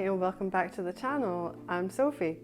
and welcome back to the channel. I'm Sophie.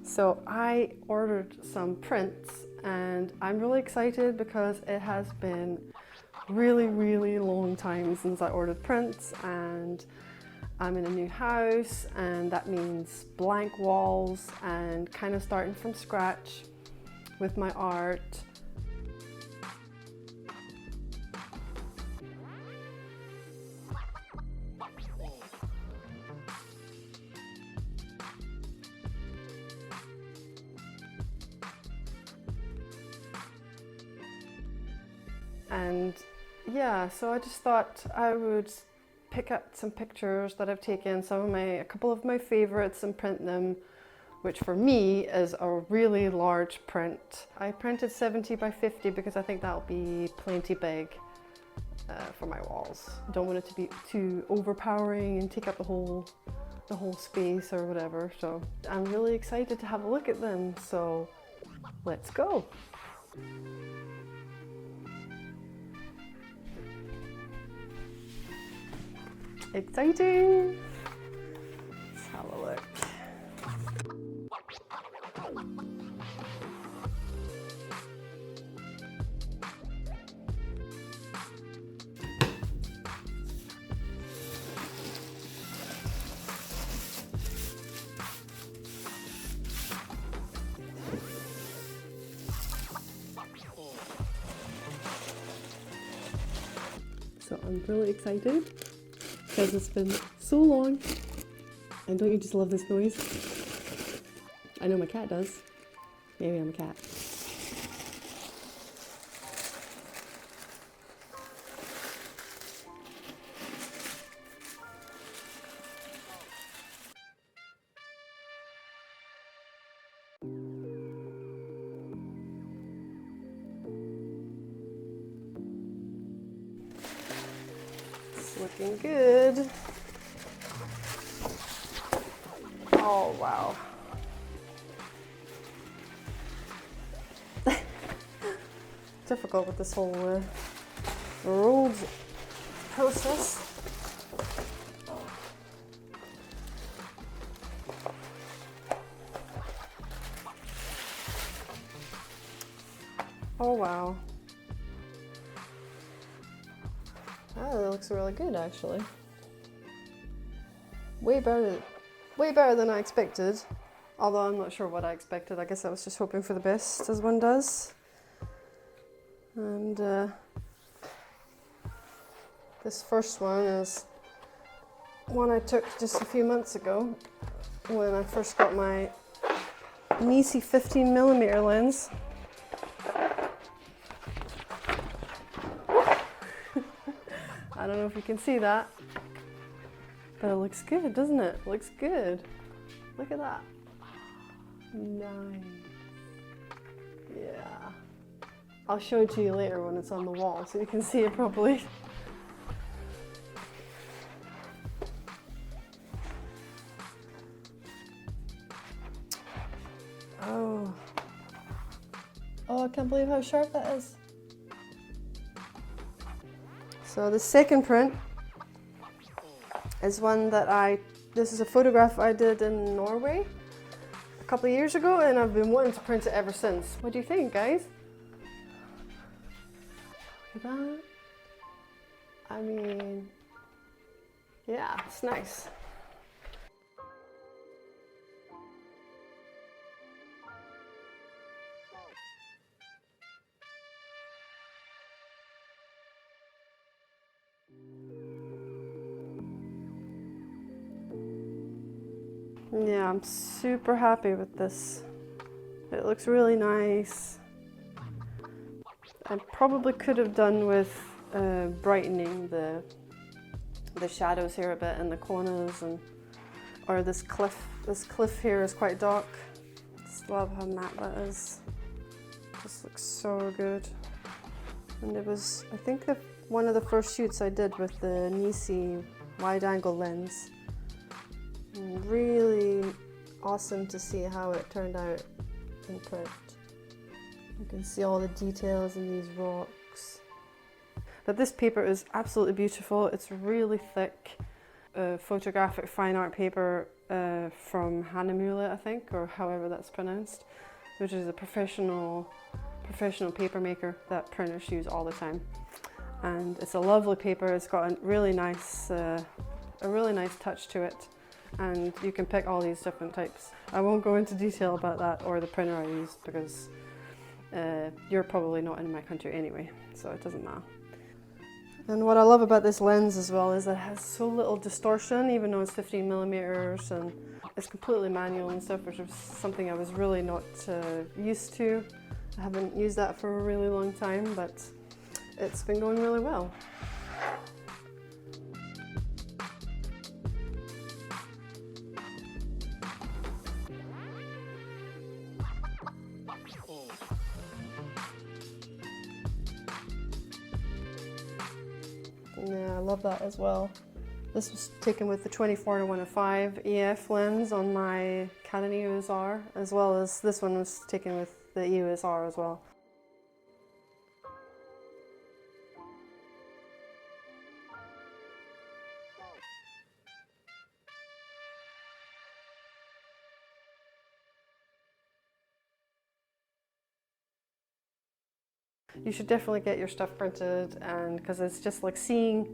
So I ordered some prints and I'm really excited because it has been really long time since I ordered prints, and I'm in a new house and that means blank walls and kind of starting from scratch with my art. And yeah, so I just thought I would pick up some pictures that I've taken, a couple of my favorites, and print them, which for me is a really large print. I printed 70 by 50 because I think that'll be plenty big for my walls. Don't want it to be too overpowering and take up the whole space or whatever. So I'm really excited to have a look at them. So let's go. Exciting! Let's have a look. So I'm really excited because it's been so long. And don't you just love this noise? I know my cat does. Maybe I'm a cat. It's looking good. Oh, wow. Difficult with this whole rolled process. Oh, wow. That looks really good, actually. Way better than I expected, although I'm not sure what I expected. I guess I was just hoping for the best, as one does. And this first one is one I took just a few months ago when I first got my Nisi 15mm lens. I don't know if you can see that. But it looks good, doesn't it? It looks good. Look at that. Nice. Yeah. I'll show it to you later when it's on the wall so you can see it properly. Oh. Oh, I can't believe how sharp that is. So the second print is one that this is a photograph I did in Norway a couple of years ago, and I've been wanting to print it ever since. What do you think, guys? Look at that. I mean, yeah, it's nice. Yeah, I'm super happy with this. It looks really nice. I probably could have done with brightening the shadows here a bit in the corners, or this cliff. This cliff here is quite dark. Just love how matte that is. Just looks so good. And it was, I think, one of the first shoots I did with the Nisi wide-angle lens. And really awesome to see how it turned out in print. You can see all the details in these rocks. But this paper is absolutely beautiful. It's really thick, photographic fine art paper. from Hahnemühle, I think, or however that's pronounced, which is a professional paper maker that printers use all the time. And it's a lovely paper. It's got a really nice touch to it, and you can pick all these different types. I won't go into detail about that or the printer I used because you're probably not in my country anyway, so it doesn't matter. And what I love about this lens as well is that it has so little distortion, even though it's 15mm, and it's completely manual and stuff, which is something I was really not used to. I haven't used that for a really long time, but it's been going really well. Yeah, I love that as well. This was taken with the 24-105 EF lens on my Canon EOS R, as well as this one was taken with the EOS R as well. You should definitely get your stuff printed, and because it's just like seeing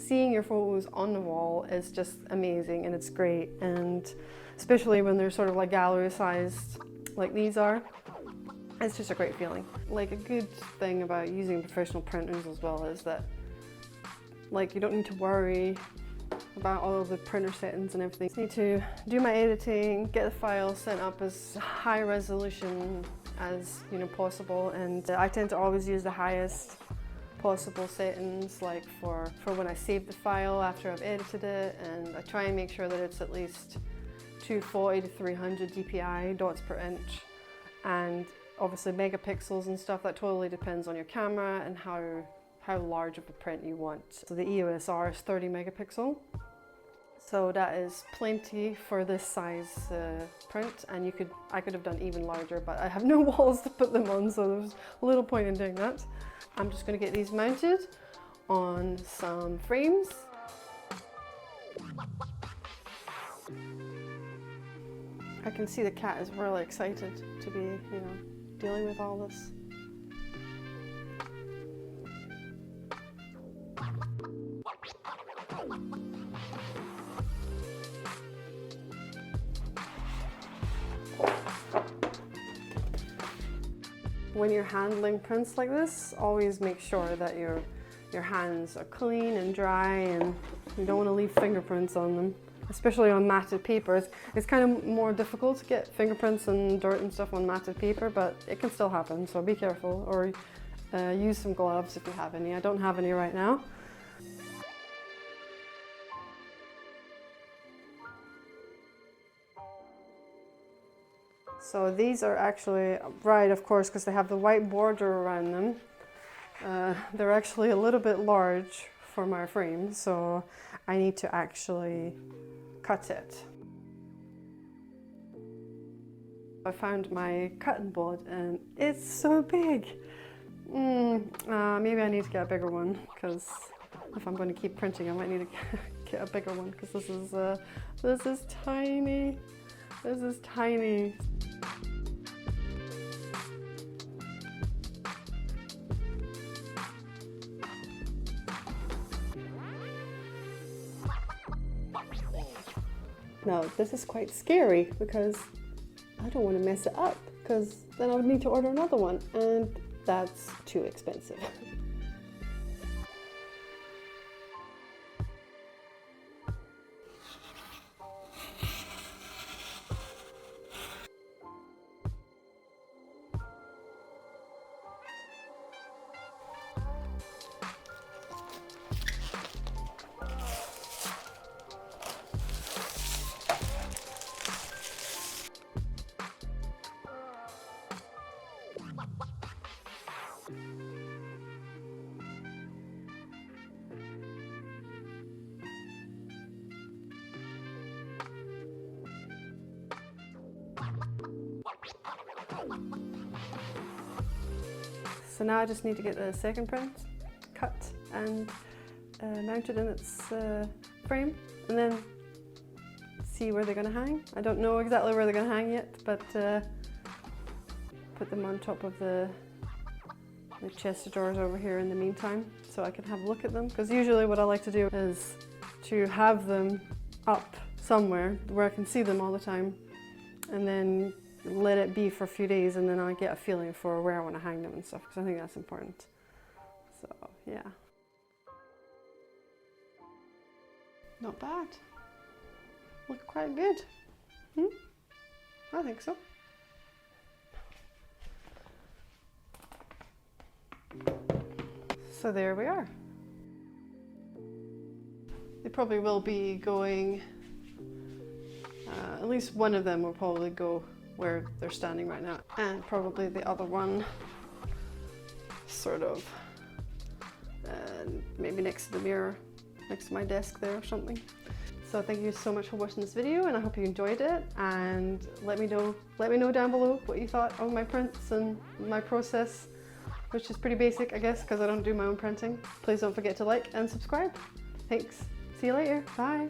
your photos on the wall is just amazing, and it's great, and especially when they're sort of like gallery sized like these are, it's just a great feeling. Like, a good thing about using professional printers as well is that like you don't need to worry about all of the printer settings and everything. I just need to do my editing, get the file sent up as high resolution as possible, and I tend to always use the highest possible settings, like for when I save the file after I've edited it, and I try and make sure that it's at least 240 to 300 dpi, dots per inch, and obviously megapixels and stuff. That totally depends on your camera and how large of a print you want. So the EOS R is 30 megapixel. So that is plenty for this size print, and I could have done even larger, but I have no walls to put them on, so there's little point in doing that. I'm just going to get these mounted on some frames. I can see the cat is really excited to be, dealing with all this. When you're handling prints like this, always make sure that your hands are clean and dry, and you don't want to leave fingerprints on them, especially on matted paper. It's kind of more difficult to get fingerprints and dirt and stuff on matted paper, but it can still happen, so be careful, or use some gloves if you have any. I don't have any right now. So these are actually bright, of course, because they have the white border around them. They're actually a little bit large for my frame, so I need to actually cut it. I found my cutting board and it's so big. Maybe I need to get a bigger one, because if I'm going to keep printing I might need to get a bigger one, because this is tiny. This is tiny. Now, this is quite scary because I don't want to mess it up, because then I would need to order another one, and that's too expensive. So now I just need to get the second print cut and mounted in its frame, and then see where they're going to hang. I don't know exactly where they're going to hang yet, but put them on top of the chest of drawers over here in the meantime, so I can have a look at them. Because usually what I like to do is to have them up somewhere where I can see them all the time, and then let it be for a few days, and then I get a feeling for where I want to hang them and stuff, because I think that's important. So yeah, not bad. Look quite good. I think so. So there we are. They probably will be going, at least one of them will probably go where they're standing right now, and probably the other one sort of maybe next to the mirror, next to my desk there or something. So thank you so much for watching this video, and I hope you enjoyed it, and let me know down below what you thought of my prints and my process, which is pretty basic, I guess, because I don't do my own printing. Please don't forget to like and subscribe. Thanks. See you later. Bye.